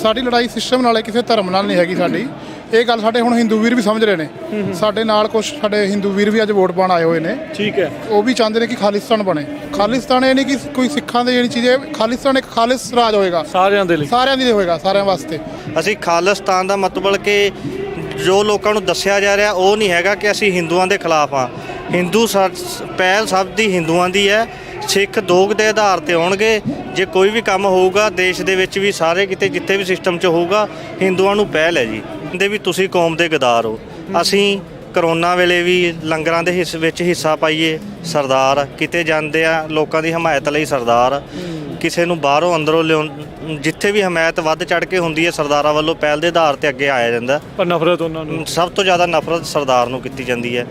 ਸਾਡੀ ਲੜਾਈ ਸਿਸਟਮ ਨਾਲ ਹੈ, ਕਿਸੇ ਧਰਮ ਨਾਲ ਨਹੀਂ ਹੈਗੀ ਸਾਡੀ। ਇਹ ਗੱਲ ਸਾਡੇ ਹੁਣ ਹਿੰਦੂ ਵੀਰ ਵੀ ਸਮਝ ਰਹੇ ਨੇ। ਸਾਡੇ ਨਾਲ ਕੁਝ ਸਾਡੇ ਹਿੰਦੂ ਵੀਰ ਵੀ ਅੱਜ ਵੋਟ ਪਾਉਣ ਆਏ ਹੋਏ ਨੇ। ਠੀਕ ਹੈ। ਉਹ ਵੀ ਚਾਹੁੰਦੇ ਨੇ ਕਿ ਖਾਲਿਸਤਾਨ ਬਣੇ। ਖਾਲਿਸਤਾਨ ਇਹ ਨਹੀਂ ਕਿ ਕੋਈ ਸਿੱਖਾਂ ਦੇ ਜਿਹੜੀ ਚੀਜ਼ ਹੈ, ਖਾਲਿਸਤਾਨ ਇੱਕ ਖਾਲਿਸ ਰਾਜ ਹੋਏਗਾ, ਸਾਰਿਆਂ ਦੇ ਲਈ, ਸਾਰਿਆਂ ਦੀ ਹੋਏਗਾ, ਸਾਰਿਆਂ ਵਾਸਤੇ। ਅਸੀਂ ਖਾਲਿਸਤਾਨ ਦਾ ਮਤਲਬ ਕਿ ਜੋ ਲੋਕਾਂ ਨੂੰ ਦੱਸਿਆ ਜਾ ਰਿਹਾ ਉਹ ਨਹੀਂ ਹੈਗਾ ਕਿ ਅਸੀਂ ਹਿੰਦੂਆਂ ਦੇ ਖਿਲਾਫ ਹਾਂ। ਹਿੰਦੂ ਪਹਿਲ ਸਭ ਦੀ ਹਿੰਦੂਆਂ ਦੀ ਹੈ। ਸਿੱਖ ਦੋਗ ਦੇ ਆਧਾਰ ਤੇ ਆਉਣਗੇ। ਜੇ ਕੋਈ ਵੀ ਕੰਮ ਹੋਊਗਾ ਦੇਸ਼ ਦੇ ਵਿੱਚ ਵੀ, ਸਾਰੇ ਕਿਤੇ ਜਿੱਥੇ ਵੀ ਸਿਸਟਮ 'ਚ ਹੋਊਗਾ, ਹਿੰਦੂਆਂ ਨੂੰ ਪਹਿਲ ਹੈ ਜੀ। ਕਹਿੰਦੇ ਵੀ ਤੁਸੀਂ ਕੌਮ ਦੇ ਗਦਾਰ ਹੋ। ਅਸੀਂ ਕਰੋਨਾ ਵੇਲੇ ਵੀ ਲੰਗਰਾਂ ਦੇ ਵਿੱਚ ਹਿੱਸਾ ਪਾਈਏ, ਸਰਦਾਰ ਕਿਤੇ ਜਾਂਦੇ ਆ ਲੋਕਾਂ ਦੀ ਹਮਾਇਤ ਲਈ, ਸਰਦਾਰ ਕਿਸੇ ਨੂੰ ਬਾਹਰੋਂ ਅੰਦਰੋਂ ਲਿਆਉਣ, ਜਿੱਥੇ ਵੀ ਹਮਾਇਤ ਵੱਧ ਚੜ੍ਹ ਕੇ ਹੁੰਦੀ ਹੈ ਸਰਦਾਰਾਂ ਵੱਲੋਂ ਪਹਿਲ ਦੇ ਆਧਾਰ ਤੇ ਅੱਗੇ ਆਇਆ ਜਾਂਦਾ। ਪਰ ਨਫ਼ਰਤ ਉਹਨਾਂ ਨੂੰ, ਸਭ ਤੋਂ ਜ਼ਿਆਦਾ ਨਫ਼ਰਤ ਸਰਦਾਰ ਨੂੰ ਕੀਤੀ ਜਾਂਦੀ ਹੈ।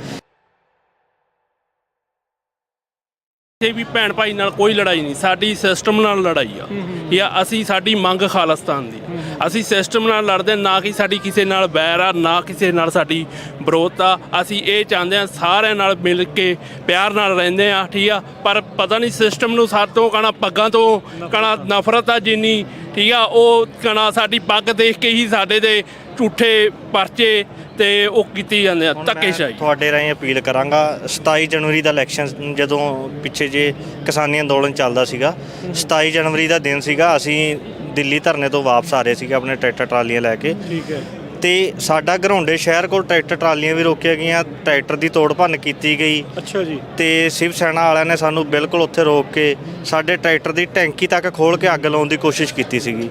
ਕਿਸੇ ਵੀ ਭੈਣ ਭਾਈ ਨਾਲ ਕੋਈ ਲੜਾਈ ਨਹੀਂ, ਸਾਡੀ ਸਿਸਟਮ ਨਾਲ ਲੜਾਈ ਆ। ਜਾਂ ਅਸੀਂ, ਸਾਡੀ ਮੰਗ ਖਾਲਿਸਤਾਨ ਦੀ, ਅਸੀਂ ਸਿਸਟਮ ਨਾਲ ਲੜਦੇ, ਨਾ ਕਿ ਸਾਡੀ ਕਿਸੇ ਨਾਲ ਬੈਰ ਆ, ਨਾ ਕਿਸੇ ਨਾਲ ਸਾਡੀ ਵਿਰੋਧਤਾ। ਅਸੀਂ ਇਹ ਚਾਹੁੰਦੇ ਹਾਂ ਸਾਰਿਆਂ ਨਾਲ ਮਿਲ ਕੇ ਪਿਆਰ ਨਾਲ ਰਹਿੰਦੇ ਆ, ਠੀਕ ਆ। ਪਰ ਪਤਾ ਨਹੀਂ ਸਿਸਟਮ ਨੂੰ ਸਾਡੇ ਤੋਂ ਕਹਿਣਾ ਪੱਗਾਂ ਤੋਂ ਕਹਿਣਾ ਨਫ਼ਰਤ ਆ ਜਿੰਨੀ, ਠੀਕ ਆ। ਉਹ ਕਹਿਣਾ ਸਾਡੀ ਪੱਗ ਦੇਖ ਕੇ ਹੀ ਸਾਡੇ ਦੇ ਝੂਠੇ ਪਰਚੇ ਤੇ ਉਹ ਕੀਤੀ ਜਾਂਦੇ ਆ, ਧੱਕੇਸ਼ਾਹੀ। ਤੁਹਾਡੇ ਰਾਹੀਂ ਅਪੀਲ ਕਰਾਂਗਾ, 27 ਜਨਵਰੀ ਦਾ ਇਲੈਕਸ਼ਨ ਜਦੋਂ ਪਿੱਛੇ ਜੇ ਕਿਸਾਨੀ ਅੰਦੋਲਨ ਚੱਲਦਾ ਸੀਗਾ, 27 ਜਨਵਰੀ ਦਾ ਦਿਨ ਸੀਗਾ। ਅਸੀਂ ਦਿੱਲੀ ਧਰਨੇ ਤੋਂ ਵਾਪਸ ਆ ਰਹੇ ਸੀਗੇ ਆਪਣੇ ਟਰੈਕਟਰ ਟਰਾਲੀਆਂ ਲੈ ਕੇ। ਠੀਕ ਹੈ। ਤੇ ਸਾਡਾ ਘਰੌਂਡੇ ਸ਼ਹਿਰ ਕੋਲ ਟਰੈਕਟਰ ਟਰਾਲੀਆਂ ਵੀ ਰੋਕੀਆਂ ਗਈਆਂ, ਟਰੈਕਟਰ ਦੀ ਤੋੜ ਭੰਨ ਕੀਤੀ ਗਈ। ਅੱਛਾ ਜੀ। ਤੇ ਸ਼ਿਵ ਸੈਨਾ ਵਾਲਿਆਂ ਨੇ ਸਾਨੂੰ ਬਿਲਕੁਲ ਉੱਥੇ ਰੋਕ ਕੇ ਸਾਡੇ ਟਰੈਕਟਰ ਦੀ ਟੈਂਕੀ ਤੱਕ ਖੋਲ੍ਹ ਕੇ ਅੱਗ ਲਾਉਣ ਦੀ ਕੋਸ਼ਿਸ਼ ਕੀਤੀ ਸੀਗੀ।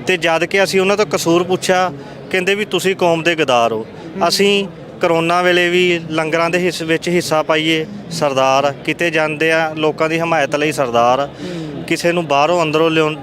ਤੇ ਜਦ ਕਿ ਅਸੀਂ ਉਹਨਾਂ ਤੋਂ ਕਸੂਰ ਪੁੱਛਿਆ, ਕਹਿੰਦੇ ਵੀ ਤੁਸੀਂ ਕੌਮ ਦੇ ਗਦਾਰ ਹੋ। ਅਸੀਂ ਕਰੋਨਾ ਵੇਲੇ ਵੀ ਲੰਗਰਾਂ ਦੇ ਵਿੱਚ ਹਿੱਸਾ ਪਾਈਏ, ਸਰਦਾਰ ਕਿਤੇ ਜਾਂਦੇ ਆ ਲੋਕਾਂ ਦੀ ਹਮਾਇਤ ਲਈ, ਸਰਦਾਰ ਕਿਸੇ ਨੂੰ ਬਾਹਰੋਂ ਅੰਦਰੋਂ ਲਿਆਉਣ,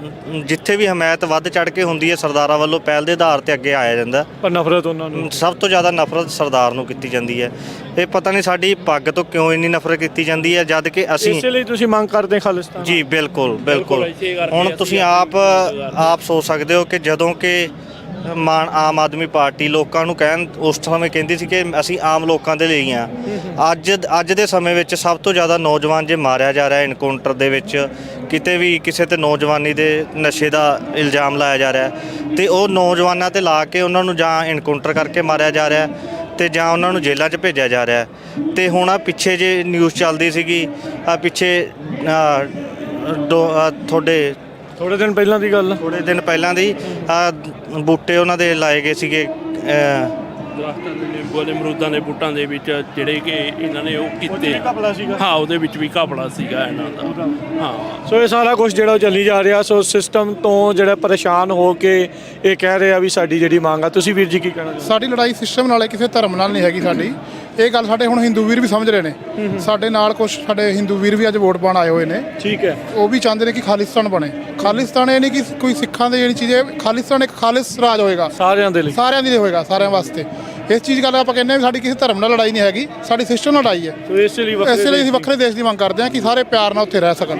ਜਿੱਥੇ ਵੀ ਹਮਾਇਤ ਵੱਧ ਚੜ੍ਹ ਕੇ ਹੁੰਦੀ ਹੈ ਸਰਦਾਰਾਂ ਵੱਲੋਂ ਪਹਿਲ ਦੇ ਆਧਾਰ ਤੇ ਅੱਗੇ ਆਇਆ ਜਾਂਦਾ। ਪਰ ਨਫ਼ਰਤ ਉਹਨਾਂ ਨੂੰ, ਸਭ ਤੋਂ ਜ਼ਿਆਦਾ ਨਫ਼ਰਤ ਸਰਦਾਰ ਨੂੰ ਕੀਤੀ ਜਾਂਦੀ ਹੈ। ਇਹ ਪਤਾ ਨਹੀਂ ਸਾਡੀ ਪੱਗ ਤੋਂ ਕਿਉਂ ਇੰਨੀ ਨਫ਼ਰਤ ਕੀਤੀ ਜਾਂਦੀ ਹੈ, ਜਦ ਕਿ ਅਸੀਂ ਇਸੇ ਲਈ ਤੁਸੀਂ ਮੰਗ ਕਰਦੇ ਖਾਲਿਸਤਾਨ ਜੀ। ਬਿਲਕੁਲ ਬਿਲਕੁਲ। ਹੁਣ ਤੁਸੀਂ ਆਪ ਸੋਚ ਸਕਦੇ ਹੋ ਕਿ ਜਦੋਂ ਕਿ ਆਮ ਆਦਮੀ ਪਾਰਟੀ ਲੋਕਾਂ ਨੂੰ ਉਸ ਸਮੇਂ ਕਹਿੰਦੀ ਸੀ ਕਿ ਅਸੀਂ ਆਮ ਲੋਕਾਂ ਦੇ ਲਈ ਹਾਂ। ਅੱਜ ਦੇ ਸਮੇਂ ਵਿੱਚ ਸਭ ਤੋਂ ਜ਼ਿਆਦਾ ਨੌਜਵਾਨ ਜੇ ਮਾਰਿਆ ਜਾ ਰਿਹਾ ਐਨਕਾਊਂਟਰ ਦੇ ਵਿੱਚ, ਕਿਤੇ ਵੀ ਕਿਸੇ ਤੇ ਨੌਜਵਾਨੀ ਦੇ ਨਸ਼ੇ ਦਾ ਇਲਜ਼ਾਮ ਲਾਇਆ ਜਾ ਰਿਹਾ ਤੇ ਉਹ ਨੌਜਵਾਨਾਂ ਤੇ ਲਾ ਕੇ ਉਹਨਾਂ ਨੂੰ ਜਾਂ ਐਨਕਾਊਂਟਰ ਕਰਕੇ ਮਾਰਿਆ ਜਾ ਰਿਹਾ ਤੇ ਜਾਂ ਉਹਨਾਂ ਨੂੰ ਜੇਲ੍ਹਾਂ 'ਚ ਭੇਜਿਆ ਜਾ ਰਿਹਾ। ਤੇ ਹੁਣ ਆ ਪਿੱਛੇ ਜੇ ਨਿਊਜ਼ ਚੱਲਦੀ ਸੀਗੀ, ਆ ਪਿੱਛੇ ਥੋੜ੍ਹੇ ਦਿਨ ਪਹਿਲਾਂ ਦੀ ਗੱਲ, ਥੋੜ੍ਹੇ ਦਿਨ ਪਹਿਲਾਂ ਦੀ ਬੂਟੇ ਉਹਨਾਂ ਦੇ ਲਾਏ ਗਏ ਸੀਗੇ ਦਰਖਤਾਂ ਦੇ, ਨਿੰਬੂ ਦੇ, ਅਮਰੂਦਾਂ ਦੇ ਬੂਟਾਂ ਦੇ ਵਿੱਚ, ਜਿਹੜੇ ਕਿ ਇਹਨਾਂ ਨੇ ਉਹ ਕੀਤੇ। ਘਪਲਾ ਸੀਗਾ। ਹਾਂ, ਉਹਦੇ ਵਿੱਚ ਵੀ ਘਪਲਾ ਸੀਗਾ ਇਹਨਾਂ ਦਾ। ਹਾਂ, ਸੋ ਇਹ ਸਾਰਾ ਕੁਝ ਜਿਹੜਾ ਚੱਲੀ ਜਾ ਰਿਹਾ। ਸੋ ਸਿਸਟਮ ਤੋਂ ਜਿਹੜਾ ਪਰੇਸ਼ਾਨ ਹੋ ਕੇ ਇਹ ਕਹਿ ਰਹੇ ਆ ਵੀ ਸਾਡੀ ਜਿਹੜੀ ਮੰਗ ਆ। ਤੁਸੀਂ ਵੀਰ ਜੀ ਕੀ ਕਹਿਣਾ? ਸਾਡੀ ਲੜਾਈ ਸਿਸਟਮ ਨਾਲ ਹੈ, ਕਿਸੇ ਧਰਮ ਨਾਲ ਨਹੀਂ ਹੈਗੀ ਸਾਡੀ। ਇਹ ਗੱਲ ਸਾਡੇ ਹੁਣ ਹਿੰਦੂ ਵੀਰ ਵੀ ਸਮਝ ਰਹੇ ਨੇ। ਸਾਡੇ ਨਾਲ ਕੁਝ ਸਾਡੇ ਹਿੰਦੂ ਵੀਰ ਵੀ ਅੱਜ ਵੋਟ ਪਾਉਣ ਆਏ ਹੋਏ ਨੇ। ਠੀਕ ਹੈ। ਉਹ ਵੀ ਚਾਹੁੰਦੇ ਨੇ ਕਿ ਖਾਲਿਸਤਾਨ ਬਣੇ। ਖਾਲਿਸਤਾਨ ਇਹ ਨਹੀਂ ਕਿ ਕੋਈ ਸਿੱਖਾਂ ਦੀ ਜਿਹੜੀ ਚੀਜ਼ ਹੈ, ਖਾਲਿਸਤਾਨ ਇੱਕ ਖਾਲਿਸ ਰਾਜ ਹੋਏਗਾ, ਸਾਰਿਆਂ ਦੇ ਲਈ, ਹੋਏਗਾ, ਸਾਰਿਆਂ ਵਾਸਤੇ। ਇਸ ਚੀਜ਼ ਗੱਲ ਆਪਾਂ ਕਹਿੰਦੇ ਹਾਂ ਵੀ ਸਾਡੀ ਕਿਸੇ ਧਰਮ ਨਾਲ ਲੜਾਈ ਨਹੀਂ ਹੈਗੀ, ਸਾਡੀ ਸਿਸਟਮ ਨਾਲ ਲੜਾਈ ਹੈ। ਇਸੇ ਲਈ ਅਸੀਂ ਵੱਖਰੇ ਦੇਸ਼ ਦੀ ਮੰਗ ਕਰਦੇ ਹਾਂ ਕਿ ਸਾਰੇ ਪਿਆਰ ਨਾਲ ਉੱਥੇ ਰਹਿ ਸਕਣ।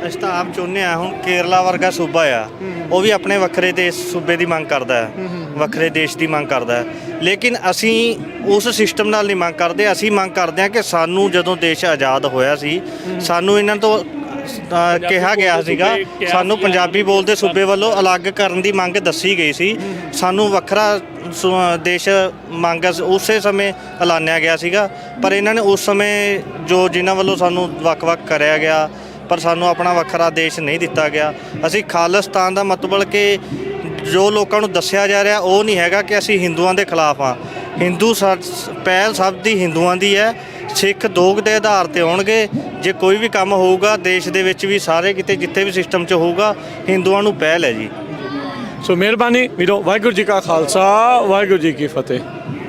ਅਸੀਂ ਤਾਂ ਆਪ ਚਾਹੁੰਦੇ ਹਾਂ, ਹੁਣ ਕੇਰਲਾ ਵਰਗਾ ਸੂਬਾ ਆ, ਉਹ ਵੀ ਆਪਣੇ ਵੱਖਰੇ ਦੇਸ਼ ਸੂਬੇ ਦੀ ਮੰਗ ਕਰਦਾ ਹੈ, ਵੱਖਰੇ ਦੇਸ਼ ਦੀ ਮੰਗ ਕਰਦਾ ਹੈ। ਲੇਕਿਨ ਅਸੀਂ ਉਸ ਸਿਸਟਮ ਨਾਲ ਨਹੀਂ ਮੰਗ ਕਰਦੇ। ਅਸੀਂ ਮੰਗ ਕਰਦੇ ਹਾਂ ਕਿ ਸਾਨੂੰ ਜਦੋਂ ਦੇਸ਼ ਆਜ਼ਾਦ ਹੋਇਆ ਸੀ, ਸਾਨੂੰ ਇਹਨਾਂ ਤੋਂ ਕਿਹਾ ਗਿਆ ਸੀਗਾ, ਸਾਨੂੰ ਪੰਜਾਬੀ ਬੋਲਦੇ ਸੂਬੇ ਵੱਲੋਂ ਅਲੱਗ ਕਰਨ ਦੀ ਮੰਗ ਦੱਸੀ ਗਈ ਸੀ। ਸਾਨੂੰ ਵੱਖਰਾ ਦੇਸ਼ ਮੰਗ ਉਸੇ ਸਮੇਂ ਐਲਾਨਿਆ ਗਿਆ ਸੀਗਾ, ਪਰ ਇਹਨਾਂ ਨੇ ਉਸ ਸਮੇਂ ਜਿਨ੍ਹਾਂ ਵੱਲੋਂ ਸਾਨੂੰ ਵੱਖ-ਵੱਖ ਕਰਿਆ ਗਿਆ, ਪਰ ਸਾਨੂੰ ਆਪਣਾ ਵੱਖਰਾ ਦੇਸ਼ ਨਹੀਂ ਦਿੱਤਾ ਗਿਆ। ਅਸੀਂ ਖਾਲਿਸਤਾਨ ਦਾ ਮਤਲਬ ਕਿ ਜੋ ਲੋਕਾਂ ਨੂੰ ਦੱਸਿਆ ਜਾ ਰਿਹਾ ਉਹ ਨਹੀਂ ਹੈਗਾ ਕਿ ਅਸੀਂ ਹਿੰਦੂਆਂ ਦੇ ਖਿਲਾਫ ਹਾਂ। ਹਿੰਦੂ ਪਹਿਲ ਸਭ ਦੀ ਹਿੰਦੂਆਂ ਦੀ ਹੈ। ਸਿੱਖ ਦੋਗ ਦੇ ਆਧਾਰ ਤੇ ਆਉਣਗੇ। ਜੇ ਕੋਈ ਵੀ ਕੰਮ ਹੋਊਗਾ ਦੇਸ਼ ਦੇ ਵਿੱਚ ਵੀ, ਸਾਰੇ ਕਿਤੇ ਜਿੱਥੇ ਵੀ ਸਿਸਟਮ 'ਚ ਹੋਊਗਾ, ਹਿੰਦੂਆਂ ਨੂੰ ਪਹਿਲ ਹੈ ਜੀ। ਸੋ ਮਿਹਰਬਾਨੀ ਵੀਰੋ। ਵਾਹਿਗੁਰੂ ਜੀ ਕਾ ਖਾਲਸਾ, ਵਾਹਿਗੁਰੂ ਜੀ ਕੀ ਫਤਿਹ।